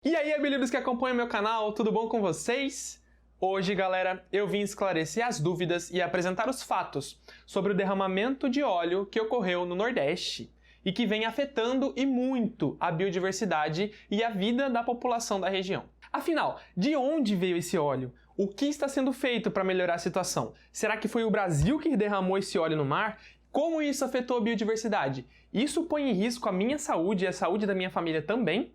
E aí, habilidos que acompanham meu canal, tudo bom com vocês? Hoje, galera, eu vim esclarecer as dúvidas e apresentar os fatos sobre o derramamento de óleo que ocorreu no Nordeste e que vem afetando e muito a biodiversidade e a vida da população da região. Afinal, de onde veio esse óleo? O que está sendo feito para melhorar a situação? Será que foi o Brasil que derramou esse óleo no mar? Como isso afetou a biodiversidade? Isso põe em risco a minha saúde e a saúde da minha família também?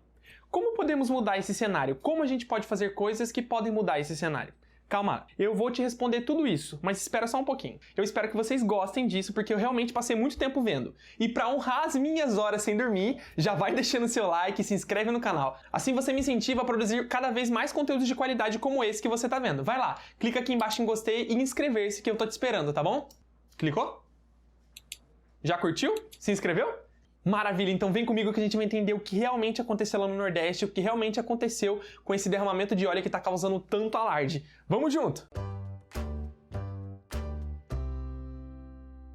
Como podemos mudar esse cenário? Como a gente pode fazer coisas que podem mudar esse cenário? Calma, eu vou te responder tudo isso, mas espera só um pouquinho. Eu espero que vocês gostem disso, porque eu realmente passei muito tempo vendo. E para honrar as minhas horas sem dormir, já vai deixando seu like e se inscreve no canal. Assim você me incentiva a produzir cada vez mais conteúdos de qualidade como esse que você tá vendo. Vai lá, clica aqui embaixo em gostei e inscrever-se que eu tô te esperando, tá bom? Clicou? Já curtiu? Se inscreveu? Maravilha, então vem comigo que a gente vai entender o que realmente aconteceu lá no Nordeste, o que realmente aconteceu com esse derramamento de óleo que está causando tanto alarde. Vamos junto!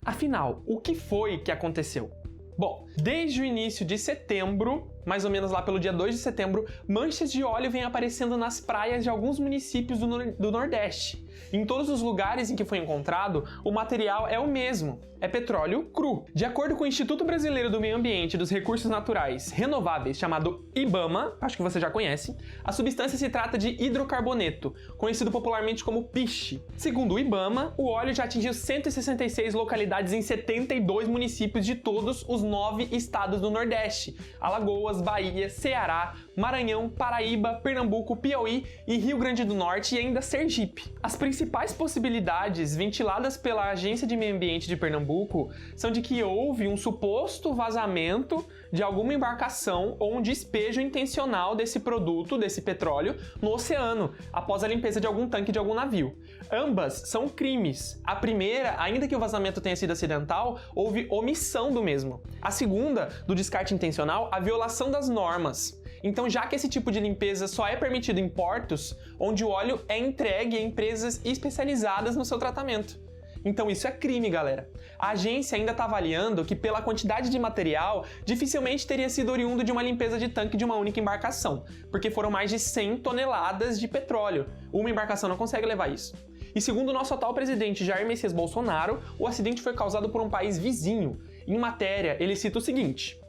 Afinal, o que foi que aconteceu? Bom, desde o início de setembro, mais ou menos lá pelo dia 2 de setembro, manchas de óleo vêm aparecendo nas praias de alguns municípios do Nordeste. Em todos os lugares em que foi encontrado, o material é o mesmo, é petróleo cru. De acordo com o Instituto Brasileiro do Meio Ambiente e dos Recursos Naturais Renováveis, chamado IBAMA, acho que você já conhece, a substância se trata de hidrocarboneto, conhecido popularmente como piche. Segundo o IBAMA, o óleo já atingiu 166 localidades em 72 municípios de todos os 9 estados do Nordeste: Alagoas, Bahia, Ceará, Maranhão, Paraíba, Pernambuco, Piauí e Rio Grande do Norte e ainda Sergipe. As principais possibilidades ventiladas pela Agência de Meio Ambiente de Pernambuco são de que houve um suposto vazamento de alguma embarcação ou um despejo intencional desse produto, desse petróleo, no oceano, após a limpeza de algum tanque de algum navio. Ambas são crimes. A primeira, ainda que o vazamento tenha sido acidental, houve omissão do mesmo. A segunda, do descarte intencional, a violação das normas. Então, já que esse tipo de limpeza só é permitido em portos onde o óleo é entregue a empresas especializadas no seu tratamento. Então isso é crime, galera. A agência ainda está avaliando que pela quantidade de material, dificilmente teria sido oriundo de uma limpeza de tanque de uma única embarcação, porque foram mais de 100 toneladas de petróleo. Uma embarcação não consegue levar isso. E segundo o nosso atual presidente Jair Messias Bolsonaro, o acidente foi causado por um país vizinho. Em matéria, ele cita o seguinte: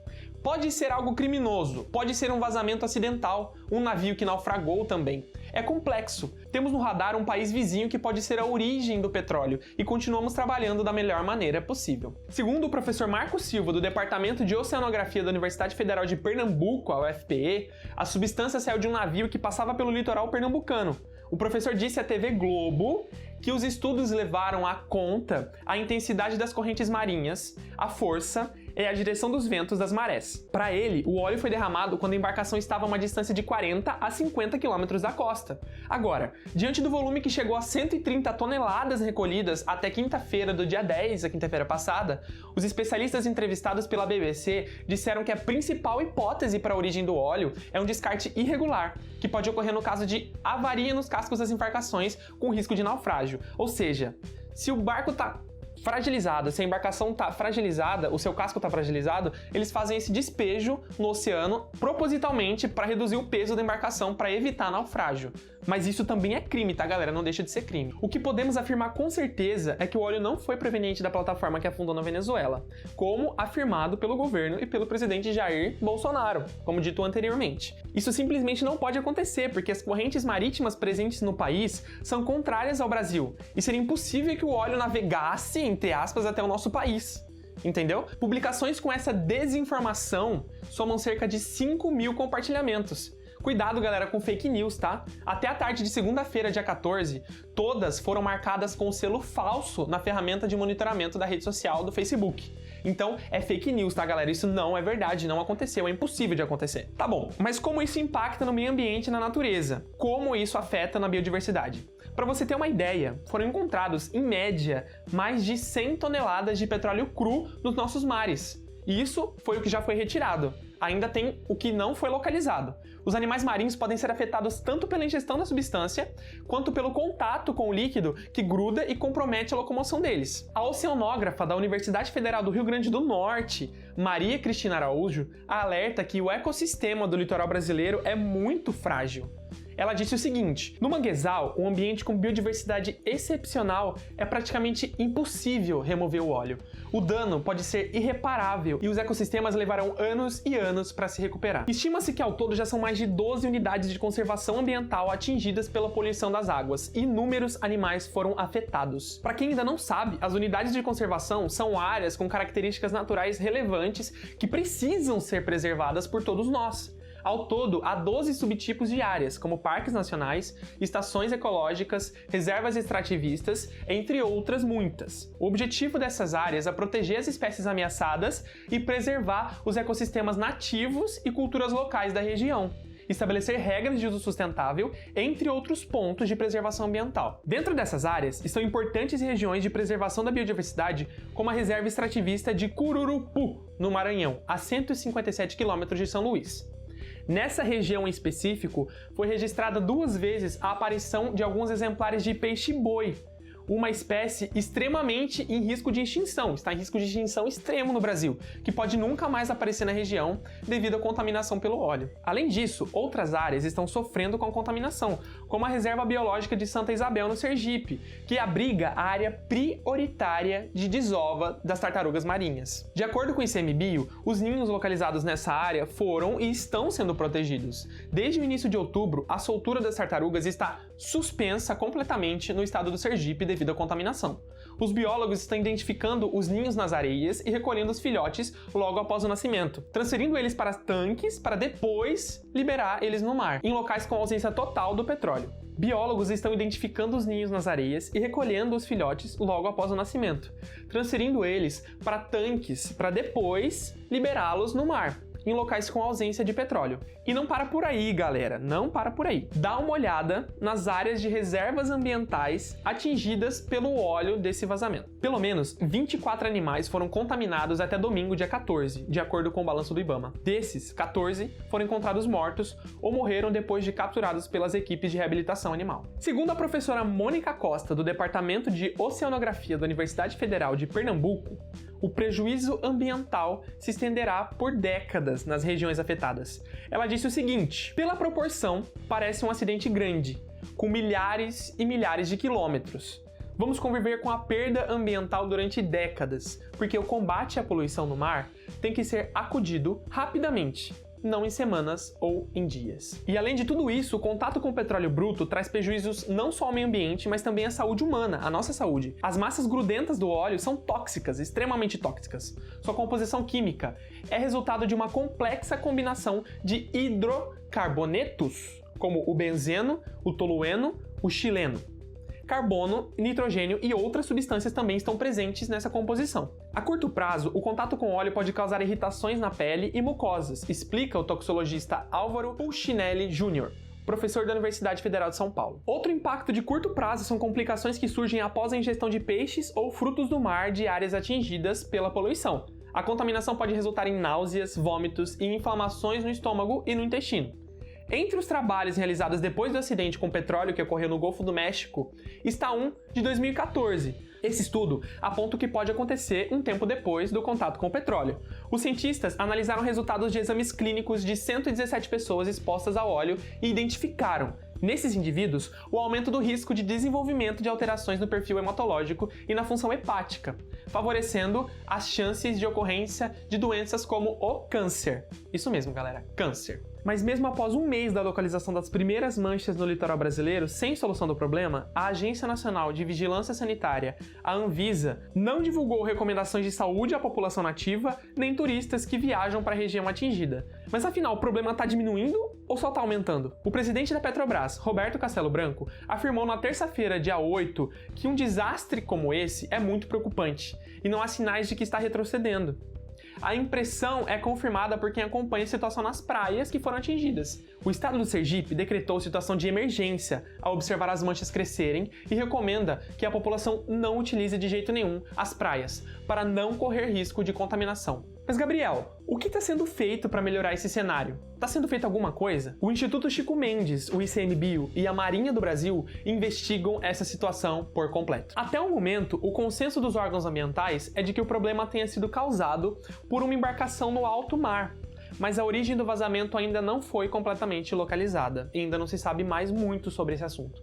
pode ser algo criminoso, pode ser um vazamento acidental, um navio que naufragou também. É complexo. Temos no radar um país vizinho que pode ser a origem do petróleo e continuamos trabalhando da melhor maneira possível. Segundo o professor Marco Silva, do Departamento de Oceanografia da Universidade Federal de Pernambuco, a UFPE, a substância saiu de um navio que passava pelo litoral pernambucano. O professor disse à TV Globo que os estudos levaram à conta a intensidade das correntes marinhas, a força e a direção dos ventos das marés. Para ele, o óleo foi derramado quando a embarcação estava a uma distância de 40 a 50 quilômetros da costa. Agora, diante do volume que chegou a 130 toneladas recolhidas até quinta-feira do dia 10, a quinta-feira passada, os especialistas entrevistados pela BBC disseram que a principal hipótese para a origem do óleo é um descarte irregular, que pode ocorrer no caso de avaria nos cascos das embarcações com risco de naufrágio. Ou seja, se o barco está fragilizada, se a embarcação está fragilizada, o seu casco está fragilizado, eles fazem esse despejo no oceano propositalmente para reduzir o peso da embarcação para evitar naufrágio. Mas isso também é crime, tá, galera? Não deixa de ser crime. O que podemos afirmar com certeza é que o óleo não foi proveniente da plataforma que afundou na Venezuela, como afirmado pelo governo e pelo presidente Jair Bolsonaro, como dito anteriormente. Isso simplesmente não pode acontecer, porque as correntes marítimas presentes no país são contrárias ao Brasil, e seria impossível que o óleo navegasse, entre aspas, até o nosso país. Entendeu? Publicações com essa desinformação somam cerca de 5.000 compartilhamentos. Cuidado, galera, com fake news, tá? Até a tarde de segunda-feira, dia 14, todas foram marcadas com o selo falso na ferramenta de monitoramento da rede social do Facebook. Então, é fake news, tá, galera? Isso não é verdade, não aconteceu, é impossível de acontecer. Tá bom, mas como isso impacta no meio ambiente e na natureza? Como isso afeta na biodiversidade? Para você ter uma ideia, foram encontrados, em média, mais de 100 toneladas de petróleo cru nos nossos mares. E isso foi o que já foi retirado. ainda tem o que não foi localizado. Os animais marinhos podem ser afetados tanto pela ingestão da substância, quanto pelo contato com o líquido que gruda e compromete a locomoção deles. A oceanógrafa da Universidade Federal do Rio Grande do Norte, Maria Cristina Araújo, alerta que o ecossistema do litoral brasileiro é muito frágil. Ela disse o seguinte: no manguezal, um ambiente com biodiversidade excepcional, é praticamente impossível remover o óleo. O dano pode ser irreparável e os ecossistemas levarão anos e anos para se recuperar. Estima-se que ao todo já são mais de 12 unidades de conservação ambiental atingidas pela poluição das águas e inúmeros animais foram afetados. Para quem ainda não sabe, as unidades de conservação são áreas com características naturais relevantes que precisam ser preservadas por todos nós. Ao todo, há 12 subtipos de áreas, como parques nacionais, estações ecológicas, reservas extrativistas, entre outras muitas. O objetivo dessas áreas é proteger as espécies ameaçadas e preservar os ecossistemas nativos e culturas locais da região. Estabelecer regras de uso sustentável, entre outros pontos de preservação ambiental. Dentro dessas áreas estão importantes regiões de preservação da biodiversidade, como a reserva extrativista de Cururupu, no Maranhão, a 157 km de São Luís. Nessa região em específico, foi registrada 2 vezes a aparição de alguns exemplares de peixe-boi, uma espécie extremamente em risco de extinção, está em risco de extinção extremo no Brasil, que pode nunca mais aparecer na região devido à contaminação pelo óleo. Além disso, outras áreas estão sofrendo com a contaminação, como a Reserva Biológica de Santa Isabel, no Sergipe, que abriga a área prioritária de desova das tartarugas marinhas. De acordo com o ICMBio, os ninhos localizados nessa área foram e estão sendo protegidos. Desde o início de outubro, a soltura das tartarugas está suspensa completamente no estado do Sergipe devido à contaminação. Os biólogos estão identificando os ninhos nas areias e recolhendo os filhotes logo após o nascimento, transferindo eles para tanques para depois liberar eles no mar, em locais com ausência total do petróleo. Biólogos estão identificando os ninhos nas areias e recolhendo os filhotes logo após o nascimento, transferindo eles para tanques para depois liberá-los no mar, em locais com ausência de petróleo. E não para por aí, galera, não para por aí. Dá uma olhada nas áreas de reservas ambientais atingidas pelo óleo desse vazamento. Pelo menos 24 animais foram contaminados até domingo, dia 14, de acordo com o balanço do IBAMA. Desses, 14 foram encontrados mortos ou morreram depois de capturados pelas equipes de reabilitação animal. Segundo a professora Mônica Costa, do Departamento de Oceanografia da Universidade Federal de Pernambuco, o prejuízo ambiental se estenderá por décadas nas regiões afetadas. Ela disse o seguinte: pela proporção, parece um acidente grande, com milhares e milhares de quilômetros. Vamos conviver com a perda ambiental durante décadas, porque o combate à poluição no mar tem que ser acudido rapidamente, não em semanas ou em dias. E além de tudo isso, o contato com o petróleo bruto traz prejuízos não só ao meio ambiente, mas também à saúde humana, à nossa saúde. As massas grudentas do óleo são tóxicas, extremamente tóxicas. Sua composição química é resultado de uma complexa combinação de hidrocarbonetos, como o benzeno, o tolueno, o xileno. Carbono, nitrogênio e outras substâncias também estão presentes nessa composição. A curto prazo, o contato com óleo pode causar irritações na pele e mucosas, explica o toxicologista Álvaro Pulcinelli Jr., professor da Universidade Federal de São Paulo. Outro impacto de curto prazo são complicações que surgem após a ingestão de peixes ou frutos do mar de áreas atingidas pela poluição. A contaminação pode resultar em náuseas, vômitos e inflamações no estômago e no intestino. Entre os trabalhos realizados depois do acidente com petróleo que ocorreu no Golfo do México, está um de 2014. Esse estudo aponta o que pode acontecer um tempo depois do contato com o petróleo. Os cientistas analisaram resultados de exames clínicos de 117 pessoas expostas ao óleo e identificaram, nesses indivíduos, o aumento do risco de desenvolvimento de alterações no perfil hematológico e na função hepática, favorecendo as chances de ocorrência de doenças como o câncer. Isso mesmo, galera, câncer. Mas mesmo após um mês da localização das primeiras manchas no litoral brasileiro, sem solução do problema, a Agência Nacional de Vigilância Sanitária, a Anvisa, não divulgou recomendações de saúde à população nativa, nem turistas que viajam para a região atingida. Mas afinal, o problema está diminuindo ou só está aumentando? O presidente da Petrobras, Roberto Castelo Branco, afirmou na terça-feira, dia 8, que um desastre como esse é muito preocupante e não há sinais de que está retrocedendo. A impressão é confirmada por quem acompanha a situação nas praias que foram atingidas. O estado do Sergipe decretou situação de emergência ao observar as manchas crescerem e recomenda que a população não utilize de jeito nenhum as praias, para não correr risco de contaminação. Mas Gabriel, o que está sendo feito para melhorar esse cenário? Está sendo feito alguma coisa? O Instituto Chico Mendes, o ICMBio e a Marinha do Brasil investigam essa situação por completo. Até o momento, o consenso dos órgãos ambientais é de que o problema tenha sido causado por uma embarcação no alto mar, mas a origem do vazamento ainda não foi completamente localizada e ainda não se sabe mais muito sobre esse assunto.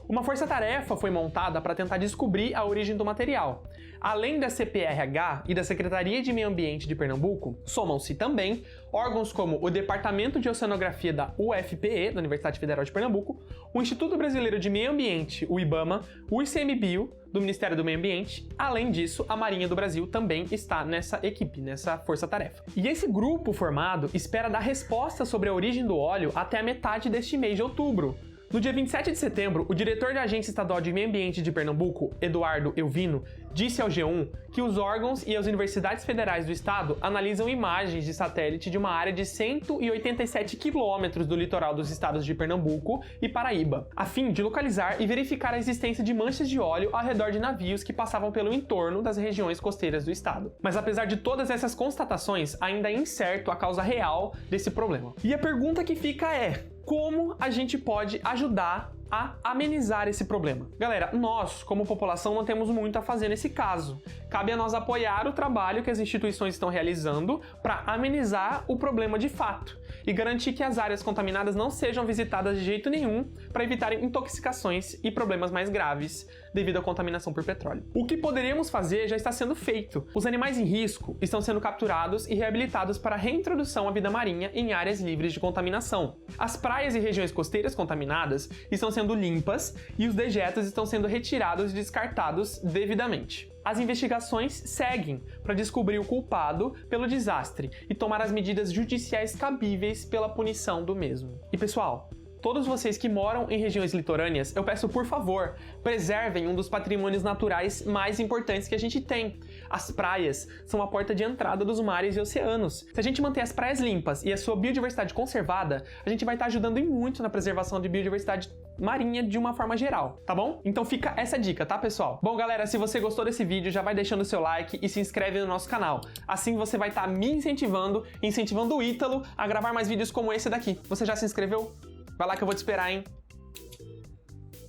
Uma força-tarefa foi montada para tentar descobrir a origem do material. Além da CPRH e da Secretaria de Meio Ambiente de Pernambuco, somam-se também órgãos como o Departamento de Oceanografia da UFPE, da Universidade Federal de Pernambuco, o Instituto Brasileiro de Meio Ambiente, o IBAMA, o ICMBio, do Ministério do Meio Ambiente. Além disso, a Marinha do Brasil também está nessa equipe, nessa força-tarefa. E esse grupo formado espera dar resposta sobre a origem do óleo até a metade deste mês de outubro. No dia 27 de setembro, o diretor da Agência Estadual de Meio Ambiente de Pernambuco, Eduardo Elvino, disse ao G1 que os órgãos e as universidades federais do estado analisam imagens de satélite de uma área de 187 quilômetros do litoral dos estados de Pernambuco e Paraíba, a fim de localizar e verificar a existência de manchas de óleo ao redor de navios que passavam pelo entorno das regiões costeiras do estado. Mas apesar de todas essas constatações, ainda é incerto a causa real desse problema. E a pergunta que fica é: como a gente pode ajudar a amenizar esse problema? Galera, nós, como população, não temos muito a fazer nesse caso. Cabe a nós apoiar o trabalho que as instituições estão realizando para amenizar o problema de fato e garantir que as áreas contaminadas não sejam visitadas de jeito nenhum para evitar intoxicações e problemas mais graves devido à contaminação por petróleo. O que poderíamos fazer já está sendo feito. Os animais em risco estão sendo capturados e reabilitados para reintrodução à vida marinha em áreas livres de contaminação. As praias e regiões costeiras contaminadas estão sendo limpas e os dejetos estão sendo retirados e descartados devidamente. As investigações seguem para descobrir o culpado pelo desastre e tomar as medidas judiciais cabíveis pela punição do mesmo. E pessoal, todos vocês que moram em regiões litorâneas, eu peço por favor, preservem um dos patrimônios naturais mais importantes que a gente tem. As praias são a porta de entrada dos mares e oceanos. Se a gente manter as praias limpas e a sua biodiversidade conservada, a gente vai estar ajudando em muito na preservação de biodiversidade marinha de uma forma geral, tá bom? Então fica essa dica, tá, pessoal? Bom, galera, se você gostou desse vídeo, já vai deixando o seu like e se inscreve no nosso canal. Assim você vai estar me incentivando o Ítalo a gravar mais vídeos como esse daqui. Você já se inscreveu? Vai lá que eu vou te esperar, hein?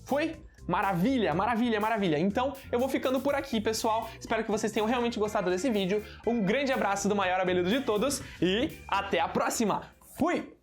Foi? Maravilha, maravilha, maravilha. Então, eu vou ficando por aqui, pessoal. Espero que vocês tenham realmente gostado desse vídeo. Um grande abraço do maior abelhudo de todos e até a próxima. Fui!